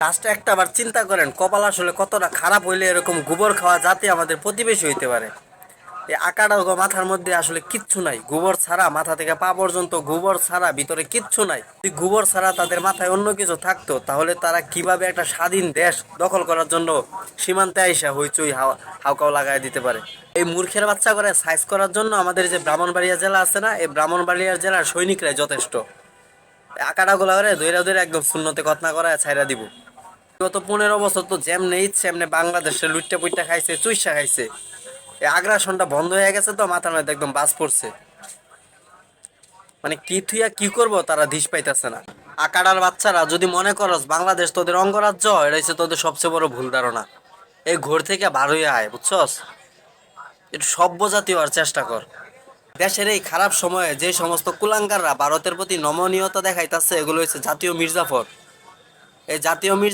লাস্টে একটা বার চিন্তা করেন কপাল আসলে কতটা খারাপ হইলে এরকম গোবর খাওয়া জাতি আমাদের প্রতিবেশী হইতে পারে। এই আকাটা মাথার মধ্যে আসলে কিচ্ছু নাই, গোবর ছাড়া মাথা থেকে পা পর্যন্ত গোবর ছাড়া ভিতরে কিচ্ছু নাই। যদি গোবর ছাড়া তাদের মাথায় অন্য কিছু থাকতো তাহলে তারা কিভাবে একটা স্বাধীন দেশ দখল করার জন্য সীমান্তে আইসা হইচই হাউকাও লাগাই দিতে পারে। এই মূর্খের বাচ্চা করে সাইজ করার জন্য আমাদের যে ব্রাহ্মণবাড়িয়া জেলা আছে না, এই ব্রাহ্মণবাড়িয়া জেলার সৈনিকরাই যথেষ্ট। আকাটা গুলা করে দৈরা দৈরা একদম শূন্যতে কতনা করা ছাইরা দিব। গত 15 বছর তো যেমনে ইচ্ছে এমনি বাংলাদেশে লুইট্টা পুইট্টা খাইছে, চুইসা খাইছে। এই আগ্রাসনটা বন্ধ হয়ে গেছে তো মাথার মধ্যে একদম বাজ পড়ছে। মানে কি থুইয়া কি করব তারা দিশ পাইতেছে না। আকাড়ার বাচ্চারা যদি মনে করস বাংলাদেশ তোদের অঙ্গরাজ্য, এটা হচ্ছে তোদের সবচেয়ে বড় ভুল ধারণা। এই ঘোর থেকে বার হইয়া আয়, বুঝছস? একটু সভ্য জাতি হওয়ার চেষ্টা কর। দেশের এই খারাপ সময়ে যে সমস্ত কুলাঙ্গাররা ভারতের প্রতি নমনীয়তা দেখাইতেছে এগুলো হচ্ছে জাতীয় মির্জাফর। এই জাতীয়